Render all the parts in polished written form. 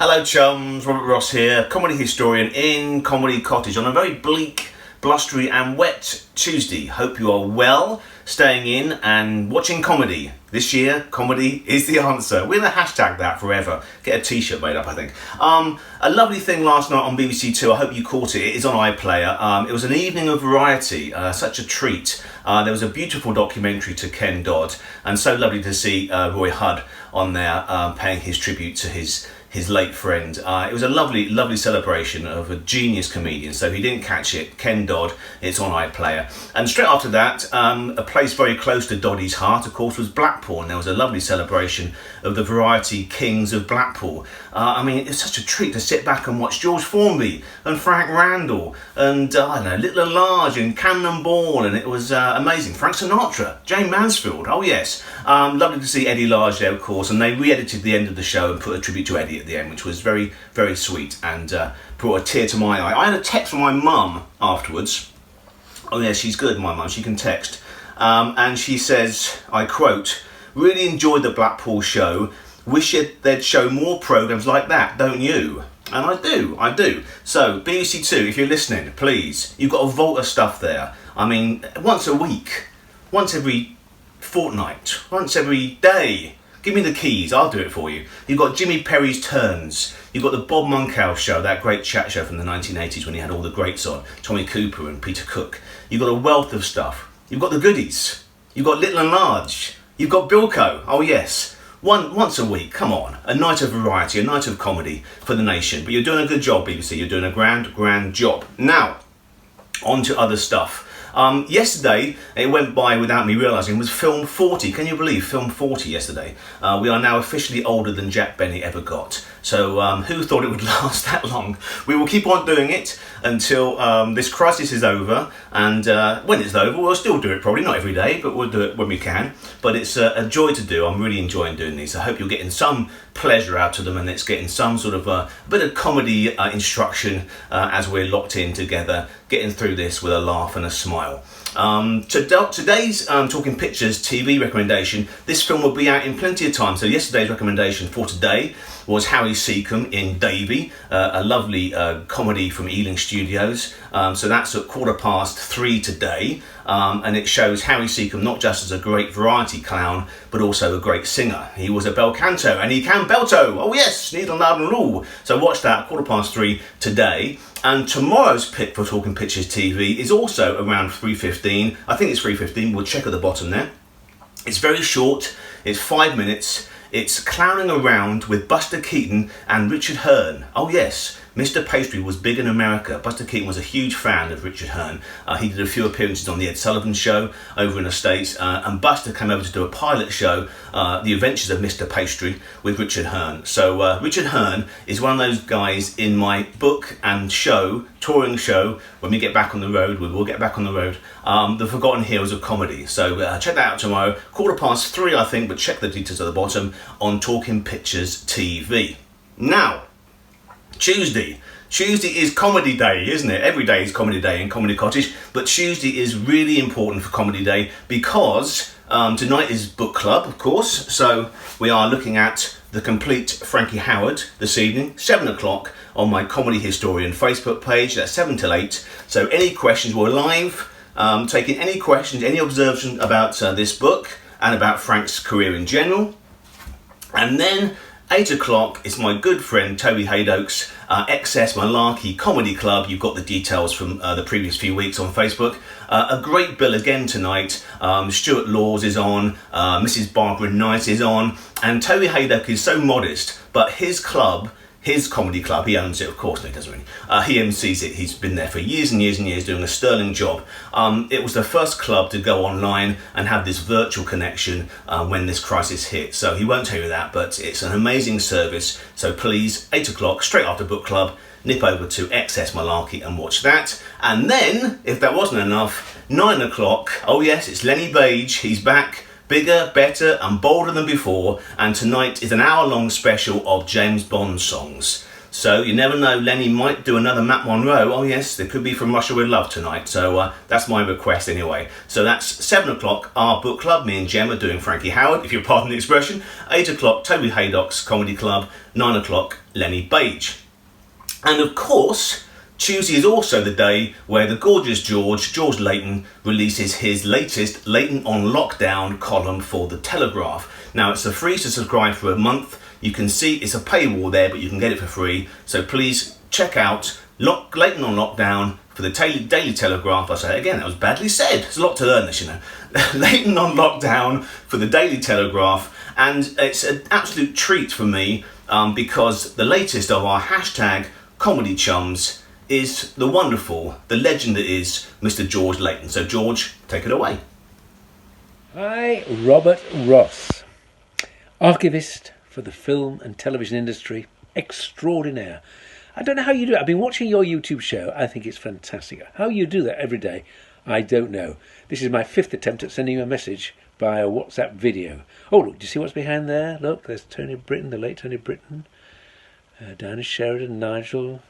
Hello chums, Robert Ross here, comedy historian in Comedy Cottage on a very bleak, blustery and wet Tuesday. Hope you are well, staying in and watching comedy. This year, comedy is the answer. We're going to hashtag that forever. Get a t-shirt made up, I think. A lovely thing last night on BBC Two, I hope you caught it. It is on iPlayer. It was an evening of variety, such a treat. There was a beautiful documentary to Ken Dodd, and so lovely to see Roy Hudd on there paying his tribute to his late friend. It was a lovely celebration of a genius comedian. So if you didn't catch it, Ken Dodd, it's on iPlayer. And straight after that, a place very close to Doddy's heart, of course, was Blackpool. And there was a lovely celebration of the variety kings of Blackpool. I mean, it's such a treat to sit back and watch George Formby and Frank Randall and, I don't know, Little and Large and Cannonball. And it was amazing. Frank Sinatra, Jane Mansfield, oh yes. Lovely to see Eddie Large there, of course. And they re-edited the end of the show and put a tribute to Eddie at the end, which was very, very sweet and brought a tear to my eye. I had a text from my mum afterwards. Oh yeah, she's good, my mum, she can text. And she says, I quote, "Really enjoyed the Blackpool show. Wish they'd show more programmes like that, don't you?" And I do. So, BBC Two, if you're listening, please, you've got a vault of stuff there. I mean, once a week, once every fortnight, once every day. Give me the keys, I'll do it for you. You've got Jimmy Perry's Turns. You've got the Bob Monkhouse Show, that great chat show from the 1980s when he had all the greats on. Tommy Cooper and Peter Cook. You've got a wealth of stuff. You've got the goodies. You've got Little and Large. You've got Bilko, oh yes. Once a week, come on. A night of variety, a night of comedy for the nation. But you're doing a good job, BBC. You're doing a grand job. Now, on to other stuff. Yesterday, it went by without me realising, was film 40. Can you believe film 40 yesterday? We are now officially older than Jack Benny ever got. So who thought it would last that long? We will keep on doing it until this crisis is over. And when it's over, we'll still do it, probably not every day, but we'll do it when we can. But it's a joy to do. I'm really enjoying doing these. I hope you're getting some pleasure out of them and it's getting some sort of a bit of comedy instruction as we're locked in together, getting through this with a laugh and a smile. Today's Talking Pictures TV recommendation, this film will be out in plenty of time. So yesterday's recommendation for today was Harry Seacombe in Davy, a lovely comedy from Ealing Studios. So that's at 3:15 today. And it shows Harry Seacombe not just as a great variety clown, but also a great singer. He was a bel canto and he can belto. Oh yes, needle, loud and rule. So watch that 3:15 today. And tomorrow's pick for Talking Pictures TV is also around 3:15. I think it's 3:15. We'll check at the bottom there. It's very short. It's 5 minutes. It's Clowning Around with Buster Keaton and Richard Hearn. Oh yes, Mr. Pastry was big in America. Buster Keaton was a huge fan of Richard Hearn. He did a few appearances on the Ed Sullivan Show over in the States, and Buster came over to do a pilot show, The Adventures of Mr. Pastry, with Richard Hearn. So Richard Hearn is one of those guys in my book and show, touring show, when we get back on the road, we will get back on the road, The Forgotten Heroes of Comedy. So check that out tomorrow, 3:15 I think, but check the details at the bottom on Talking Pictures TV. Now, Tuesday is comedy day, isn't it? Every day is comedy day in Comedy Cottage, but Tuesday is really important for comedy day because tonight is book club, of course. So we are looking at The Complete Frankie Howard this evening, 7 o'clock on my Comedy Historian Facebook page. That's 7 till 8. So any questions, we're live, taking any questions, any observations about this book and about Frank's career in general. And then 8 o'clock is my good friend Toby Haydock's XSMalarky Comedy Club. You've got the details from the previous few weeks on Facebook. A great bill again tonight. Stuart Laws is on, Mrs. Barbara Knight is on, and Toby Haydock is so modest, but his club, his comedy club, he owns it, of course, no, he doesn't really. He MCs it, he's been there for years and years and years doing a sterling job. It was the first club to go online and have this virtual connection when this crisis hit. So he won't tell you that, but it's an amazing service. So please, 8 o'clock, straight after book club, nip over to XS Malarkey and watch that. And then, if that wasn't enough, 9 o'clock, oh yes, it's Lenny Beige, he's back. Bigger, better and bolder than before, and tonight is an hour-long special of James Bond songs. So you never know, Lenny might do another Matt Monroe. Oh yes, there could be From Russia With Love tonight. So that's my request anyway. So that's 7 o'clock, our book club. Me and Jem are doing Frankie Howard, if you'll pardon the expression. 8 o'clock, Toby Haydock's Comedy Club. 9 o'clock, Lenny Beige. And of course, Tuesday is also the day where the gorgeous George Layton, releases his latest Layton on Lockdown column for The Telegraph. Now it's free to subscribe for a month. You can see it's a paywall there, but you can get it for free. So please check out Layton on Lockdown for the Daily Telegraph. I say it again, that was badly said. There's a lot to learn this, you know. Layton on Lockdown for the Daily Telegraph. And it's an absolute treat for me because the latest of our hashtag Comedy Chums is the wonderful, the legend that is Mr. George Layton. So George, take it away. Hi, Robert Ross, archivist for the film and television industry extraordinaire. I don't know how you do it. I've been watching your YouTube show. I think it's fantastic. How you do that every day, I don't know. This is my 5th attempt at sending you a message by a WhatsApp video. Oh, look, do you see what's behind there? Look, there's Tony Britton, the late Tony Britton. Diana Sheridan, Nigel,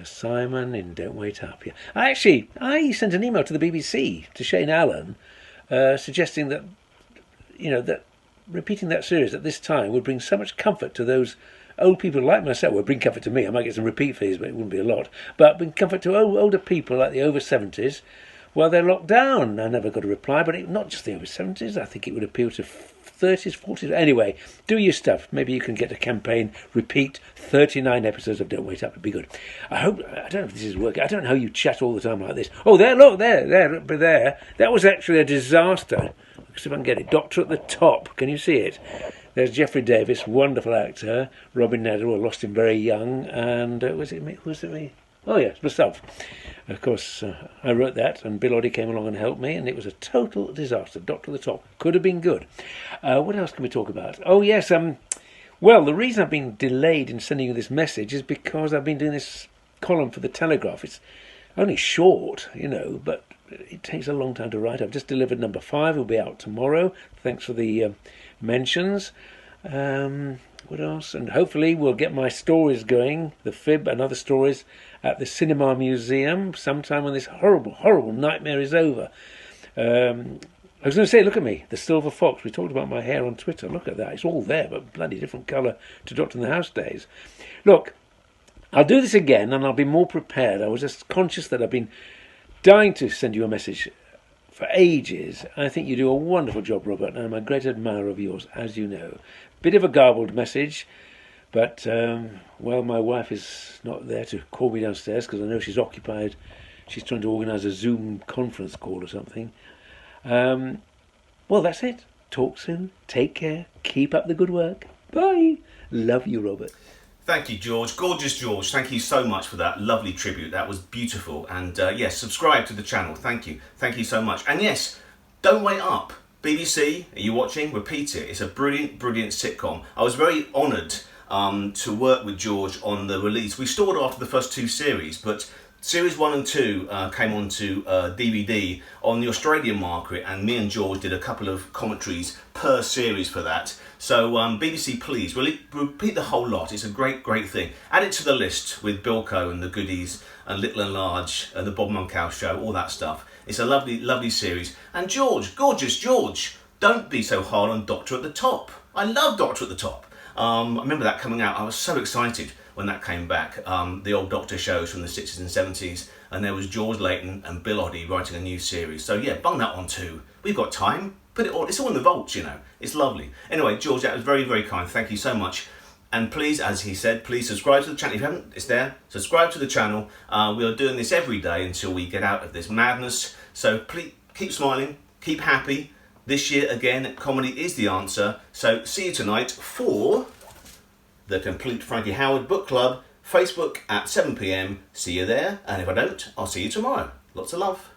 Simon in Don't Wait Up. Yeah. I sent an email to the BBC, to Shane Allen, suggesting that, that repeating that series at this time would bring so much comfort to those old people like myself. Well, bring comfort to me. I might get some repeat fees, but it wouldn't be a lot. But bring comfort to older people like the over 70s while they're locked down. I never got a reply, but not just the over 70s. I think it would appeal to 30s, 40s. Anyway, do your stuff. Maybe you can get a campaign, repeat 39 episodes of Don't Wait Up. It'd be good. I don't know if this is working. I don't know how you chat all the time like this. Oh, there, look, there. That was actually a disaster. See if I can get it. Doctor at the Top. Can you see it? There's Jeffrey Davis, wonderful actor. Robin Nedder, I lost him very young. And was it me? Oh, yes, myself. Of course, I wrote that, and Bill Oddie came along and helped me, and it was a total disaster. Doctor at the Top. Could have been good. What else can we talk about? Oh, yes. Well, the reason I've been delayed in sending you this message is because I've been doing this column for The Telegraph. It's only short, but it takes a long time to write. I've just delivered number 5. It'll be out tomorrow. Thanks for the mentions. What else? And hopefully we'll get my stories going, the fib and other stories, at the Cinema Museum sometime when this horrible, horrible nightmare is over. I was going to say, look at me, the silver fox. We talked about my hair on Twitter. Look at that. It's all there, but bloody different colour to Doctor in the House days. Look, I'll do this again and I'll be more prepared. I was just conscious that I've been dying to send you a message for ages. I think you do a wonderful job, Robert, and I'm a great admirer of yours, as you know. Bit of a garbled message, but, my wife is not there to call me downstairs because I know she's occupied. She's trying to organise a Zoom conference call or something. That's it. Talk soon. Take care. Keep up the good work. Bye. Love you, Robert. Thank you, George. Gorgeous George. Thank you so much for that lovely tribute. That was beautiful. And yes, subscribe to the channel. Thank you. Thank you so much. And yes, Don't Wait Up. BBC, are you watching? Repeat it. It's a brilliant, brilliant sitcom. I was very honoured to work with George on the release. We stalled after the first 2 series, but Series 1 and 2 came onto DVD on the Australian market, and me and George did a couple of commentaries per series for that. So BBC, please, repeat the whole lot. It's a great, great thing. Add it to the list with Bilko and the Goodies and Little and Large and the Bob Monkow Show, all that stuff. It's a lovely, lovely series. And George, gorgeous George, don't be so hard on Doctor at the Top. I love Doctor at the Top. I remember that coming out. I was so excited when that came back, the old Doctor shows from the 60s and 70s, and there was George Layton and Bill Oddie writing a new series. So yeah, bung that on too. We've got time. Put it all. It's all in the vaults, It's lovely. Anyway, George, that was very, very kind. Thank you so much. And please, as he said, please subscribe to the channel. If you haven't, it's there. Subscribe to the channel. We are doing this every day until we get out of this madness. So please keep smiling, keep happy. This year, again, comedy is the answer. So see you tonight for the Complete Frankie Howard Book Club, Facebook at 7 p.m. See you there. And if I don't, I'll see you tomorrow. Lots of love.